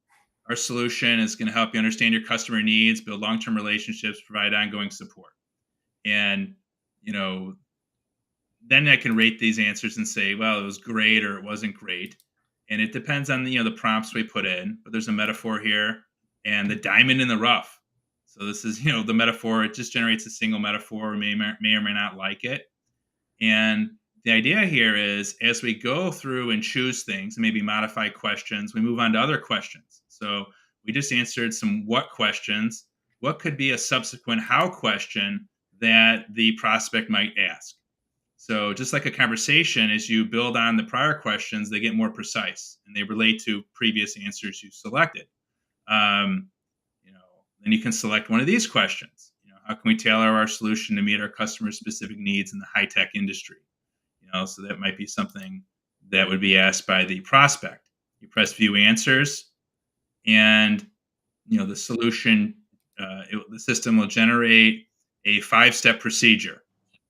Speaker 2: our solution is going to help you understand your customer needs, build long-term relationships, provide ongoing support. And, you know, then I can rate these answers and say, well, it was great or it wasn't great. And it depends on the prompts we put in, but there's a metaphor here and the diamond in the rough. So this is, the metaphor, it just generates a single metaphor. We may or may not like it. And the idea here is as we go through and choose things, maybe modify questions, we move on to other questions. So we just answered some what questions. What could be a subsequent how question that the prospect might ask? So just like a conversation, as you build on the prior questions, they get more precise and they relate to previous answers you selected. Um, then you can select one of these questions. How can we tailor our solution to meet our customers' specific needs in the high-tech industry? So that might be something that would be asked by the prospect. You press view answers, and the solution, the system will generate a 5-step procedure.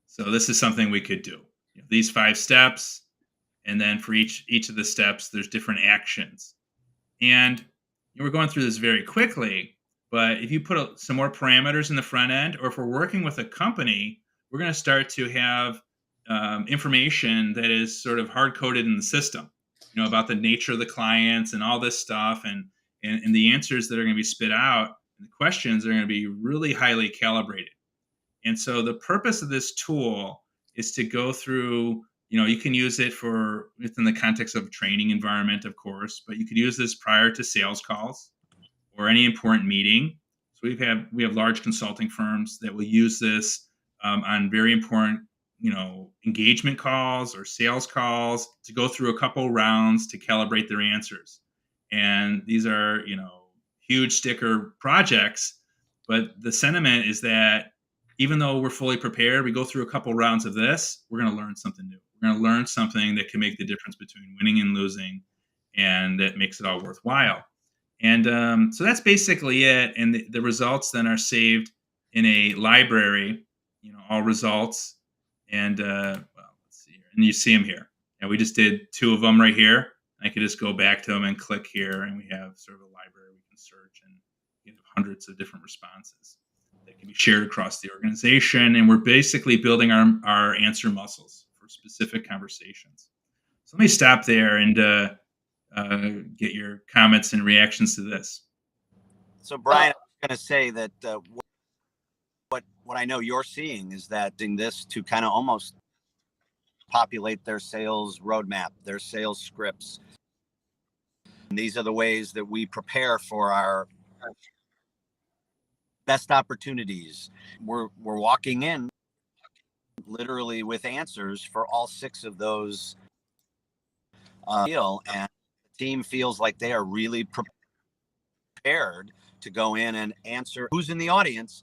Speaker 2: So this is something we could do. These 5 steps, and then for each of the steps, there's different actions. And we're going through this very quickly, but if you put some more parameters in the front end, or if we're working with a company, we're going to start to have information that is sort of hard coded in the system, about the nature of the clients and all this stuff, and the answers that are going to be spit out, and the questions are going to be really highly calibrated. And so the purpose of this tool is to go through, you can use it for within the context of a training environment, of course, but you could use this prior to sales calls or any important meeting. So we have large consulting firms that will use this on very important, engagement calls or sales calls to go through a couple rounds to calibrate their answers. And these are, huge sticker projects, but the sentiment is that even though we're fully prepared, we go through a couple rounds of this, we're going to learn something new. We're going to learn something that can make the difference between winning and losing, and that makes it all worthwhile. And so that's basically it. And the results then are saved in a library, all results. And let's see here. And you see them here. And we just did 2 of them right here. I could just go back to them and click here, and we have sort of a library we can search, and hundreds of different responses that can be shared across the organization. And we're basically building our answer muscles for specific conversations. So let me stop there and get your comments and reactions to this.
Speaker 3: So, Brian, I'm going to say that what I know you're seeing is that doing this to kind of almost populate their sales roadmap, their sales scripts. And these are the ways that we prepare for our best opportunities. We're walking in literally with answers for all 6 of those and the team feels like they are really prepared to go in and answer. Who's in the audience?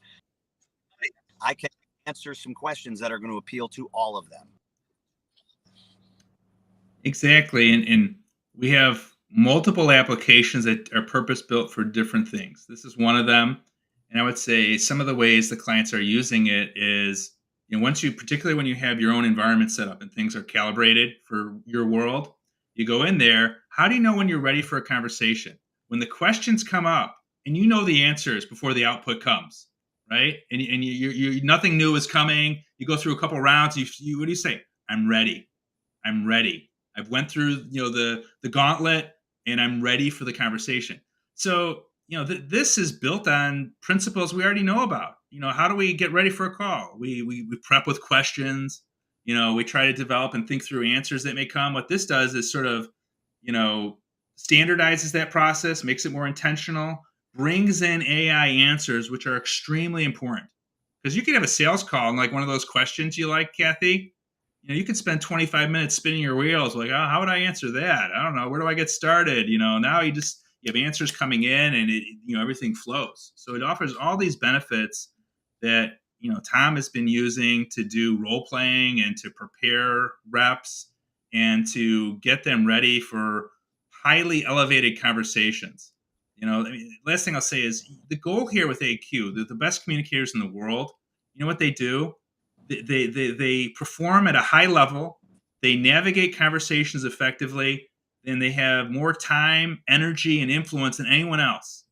Speaker 3: I can answer some questions that are going to appeal to all of them.
Speaker 2: Exactly. And we have multiple applications that are purpose built for different things. This is one of them. And I would say some of the ways the clients are using it is, particularly when you have your own environment set up and things are calibrated for your world, you go in there. How do you know when you're ready for a conversation? When the questions come up and you know the answers before the output comes, right? And you nothing new is coming. You go through a couple rounds. You what do you say? I'm ready. I'm ready. I've went through, the gauntlet, and I'm ready for the conversation. So, this is built on principles we already know about. How do we get ready for a call? We prep with questions. We try to develop and think through answers that may come. What this does is sort of, standardizes that process, makes it more intentional, brings in AI answers, which are extremely important. Because you could have a sales call and like one of those questions you like, Kathy, You could spend 25 minutes spinning your wheels like, oh, how would I answer that? I don't know. Where do I get started? Now you have answers coming in, and everything flows. So it offers all these benefits that, Tom has been using to do role playing and to prepare reps and to get them ready for highly elevated conversations. Last thing I'll say is the goal here with AQ, the best communicators in the world, you know what they do? They perform at a high level, they navigate conversations effectively, and they have more time, energy, and influence than anyone else.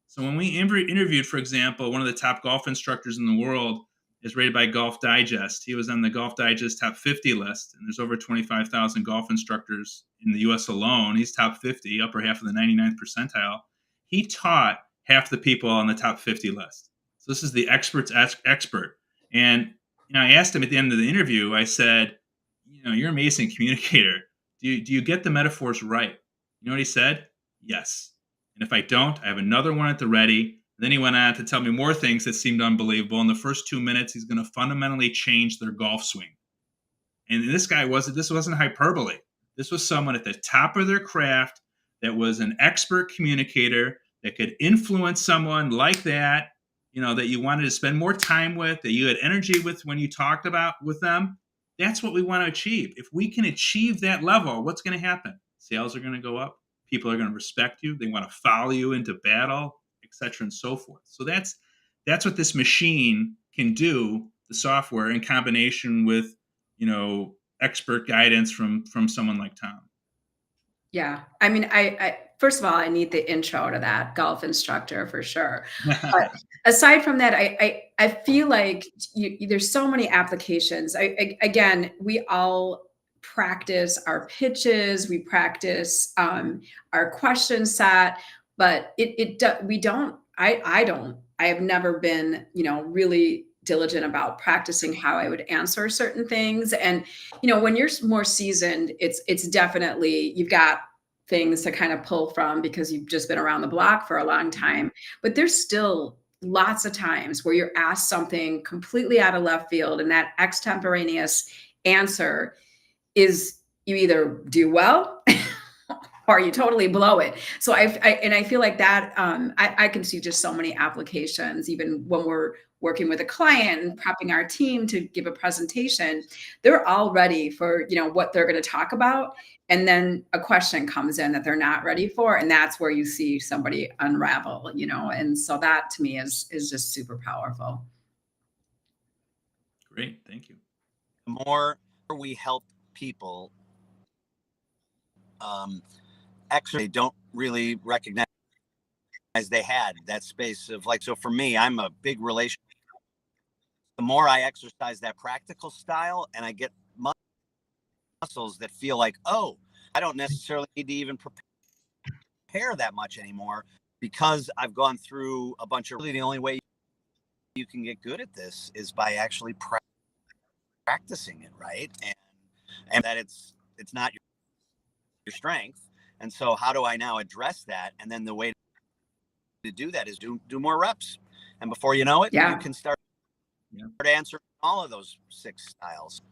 Speaker 2: So when we interviewed, for example, one of the top golf instructors in the world is rated by Golf Digest. He was on the Golf Digest top 50 list, and there's over 25,000 golf instructors in the U.S. alone. He's top 50, upper half of the 99th percentile. He taught half the people on the top 50 list. So this is the expert's expert. And I asked him at the end of the interview, I said, you're an amazing communicator. Do you get the metaphors right? You know what he said? Yes. And if I don't, I have another one at the ready. Then he went on to tell me more things that seemed unbelievable. In the first 2 minutes, he's going to fundamentally change their golf swing. And this wasn't hyperbole. This was someone at the top of their craft that was an expert communicator that could influence someone like that, that you wanted to spend more time with, that you had energy with when you talked about with them. That's what we want to achieve. If we can achieve that level, what's going to happen? Sales are going to go up. People are going to respect you. They want to follow you into battle, et cetera, and so forth. So that's what this machine can do, the software, in combination with, expert guidance from someone like Tom.
Speaker 1: Yeah. I mean, I first of all, I need the intro to that golf instructor for sure. But aside from that, I feel like there's so many applications. Again, we all practice our pitches, we practice our question set, but we don't. I have never been, really diligent about practicing how I would answer certain things. And, when you're more seasoned, it's definitely, you've got things to kind of pull from because you've just been around the block for a long time. But there's still lots of times where you're asked something completely out of left field, and that extemporaneous answer is you either do well or you totally blow it. So I feel like that I can see just so many applications, even when we're working with a client and prepping our team to give a presentation. They're all ready for what they're going to talk about, and then a question comes in that they're not ready for, and that's where you see somebody unravel. And so that to me is just super powerful.
Speaker 2: Great, thank you.
Speaker 3: The more we help people, actually don't really recognize they had that space of so for me, I'm a big relation. The more I exercise that practical style, and I get muscles that feel like, oh, I don't necessarily need to even prepare that much anymore, because I've gone through a bunch of, really the only way you can get good at this is by actually practicing it, right? And that it's not your strength. And so how do I now address that? And then the way to do that is do more reps. And before you know it, you can start answering all of those 6 styles.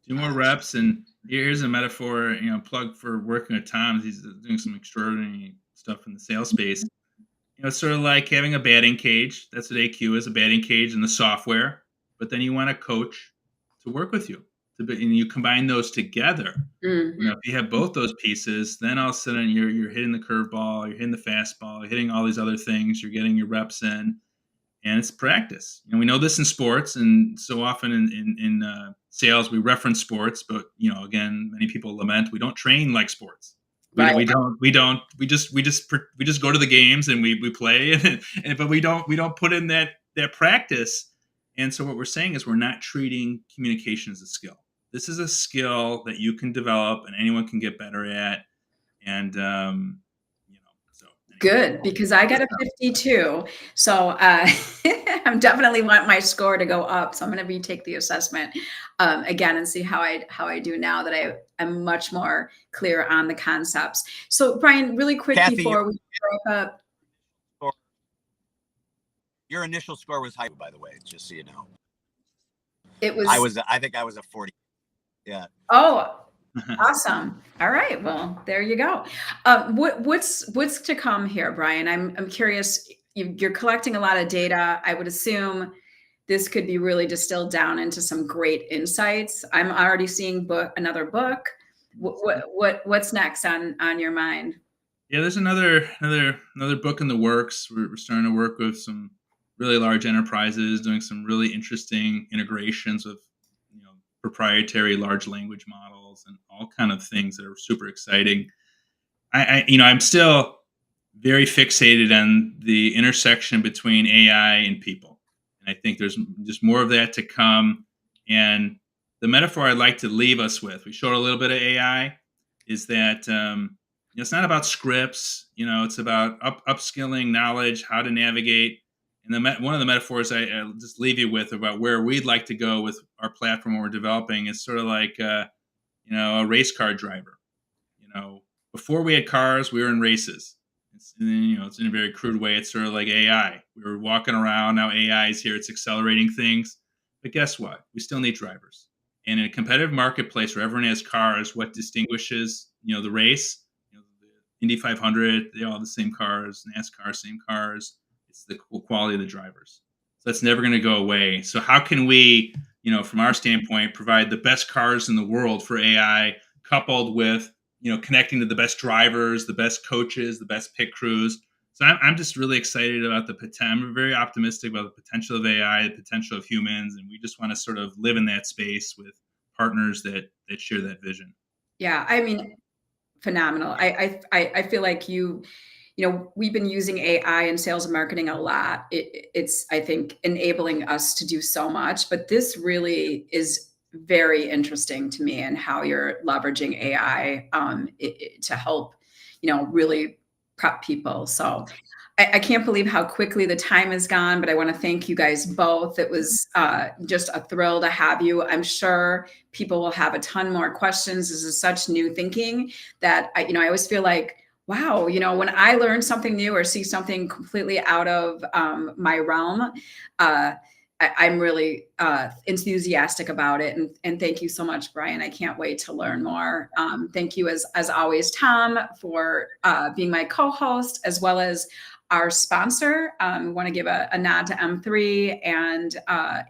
Speaker 2: Do more reps. And here's a metaphor, plug for working with Tom. He's doing some extraordinary stuff in the sales space. It's sort of like having a batting cage. That's what AQ is, a batting cage in the software. But then you want a coach to work with you. And you combine those together.
Speaker 1: Mm-hmm.
Speaker 2: If you have both those pieces, then all of a sudden you're hitting the curveball, you're hitting the fastball, you're hitting all these other things, you're getting your reps in, and it's practice. We know this in sports, and so often in sales we reference sports, but again, many people lament we don't train like sports.
Speaker 1: Right.
Speaker 2: We just go to the games and we play, but we don't put in that practice. And so what we're saying is we're not treating communication as a skill. This is a skill that you can develop and anyone can get better at. And, so.
Speaker 1: Good, because I got a 52. So I'm definitely want my score to go up. So I'm going to retake the assessment again and see how I do now that I'm much more clear on the concepts. So Brian, really quick, Kathy, before we wrap up.
Speaker 3: Your initial score was high, by the way, just so you know.
Speaker 1: It was.
Speaker 3: I think I was a 40. Yeah.
Speaker 1: Oh, awesome. All right. Well, there you go. What's to come here, Brian? I'm curious. You're collecting a lot of data. I would assume this could be really distilled down into some great insights. I'm already seeing another book. What's next on your mind?
Speaker 2: Yeah, there's another book in the works. We're starting to work with some really large enterprises, doing some really interesting integrations with proprietary large language models and all kind of things that are super exciting. I'm still very fixated on the intersection between AI and people, and I think there's just more of that to come. And the metaphor I'd like to leave us with, we showed a little bit of AI, is that it's not about scripts. It's about upskilling knowledge, how to navigate. And one of the metaphors I'll just leave you with about where we'd like to go with our platform we're developing is sort of like a race car driver. Before we had cars, we were in races. It's in a very crude way. It's sort of like AI. We were walking around. Now AI is here. It's accelerating things. But guess what? We still need drivers. And in a competitive marketplace where everyone has cars, what distinguishes, the race? The Indy 500, they all have the same cars. NASCAR, same cars. It's the quality of the drivers. So that's never going to go away. So how can we, from our standpoint, provide the best cars in the world for AI, coupled with connecting to the best drivers, the best coaches, the best pit crews. So I'm just really excited about the potential. I'm very optimistic about the potential of AI, the potential of humans, and we just want to sort of live in that space with partners that share that vision.
Speaker 1: Yeah, I mean, phenomenal. I feel like we've been using AI in sales and marketing a lot. It's, I think, enabling us to do so much, but this really is very interesting to me and how you're leveraging AI to help, really prep people. So I can't believe how quickly the time has gone, but I want to thank you guys both. It was just a thrill to have you. I'm sure people will have a ton more questions. This is such new thinking that I always feel like, wow, when I learn something new or see something completely out of my realm, I'm really enthusiastic about it. And thank you so much, Brian. I can't wait to learn more. Thank you, as always, Tom, for being my co-host, as well as our sponsor. We want to give a nod to M3 and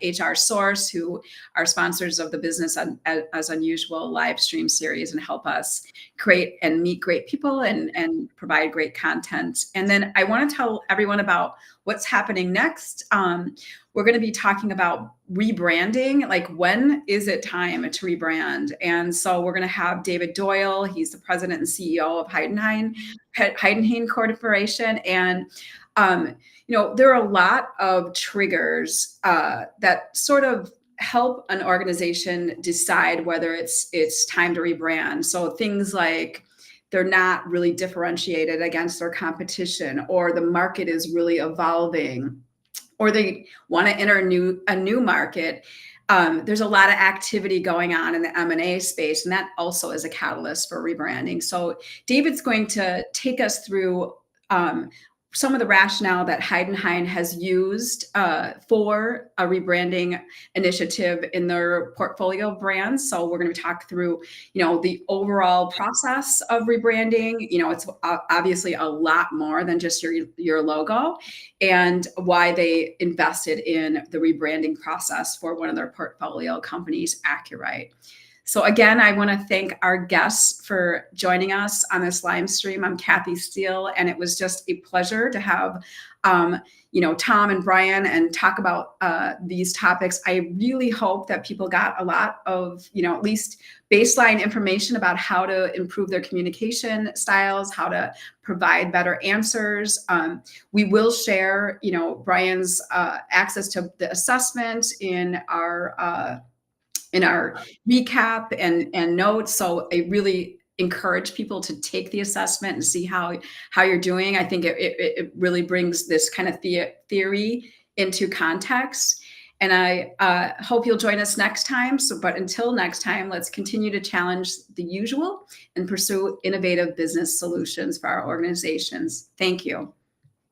Speaker 1: HR Source, who are sponsors of the Business as Unusual live stream series and help us create and meet great people and provide great content. And then I want to tell everyone about what's happening next. We're going to be talking about rebranding. Like, when is it time to rebrand? And so we're going to have David Doyle. He's the president and CEO of Heidenhain Corporation. And, there are a lot of triggers that sort of help an organization decide whether it's time to rebrand. So things like they're not really differentiated against their competition, or the market is really evolving, or they want to enter a new market. There's a lot of activity going on in the M&A space, and that also is a catalyst for rebranding. So David's going to take us through some of the rationale that Heidenhain has used for a rebranding initiative in their portfolio of brands. So we're going to talk through, the overall process of rebranding. It's obviously a lot more than just your logo, and why they invested in the rebranding process for one of their portfolio companies, Accurite. So again, I want to thank our guests for joining us on this live stream. I'm Kathy Steele, and it was just a pleasure to have, Tom and Brian and talk about these topics. I really hope that people got a lot of, at least baseline information about how to improve their communication styles, how to provide better answers. We will share, Brian's access to the assessment in our recap and notes. So I really encourage people to take the assessment and see how you're doing. I think it really brings this kind of theory into context. And I hope you'll join us next time. But until next time, let's continue to challenge the usual and pursue innovative business solutions for our organizations. Thank you.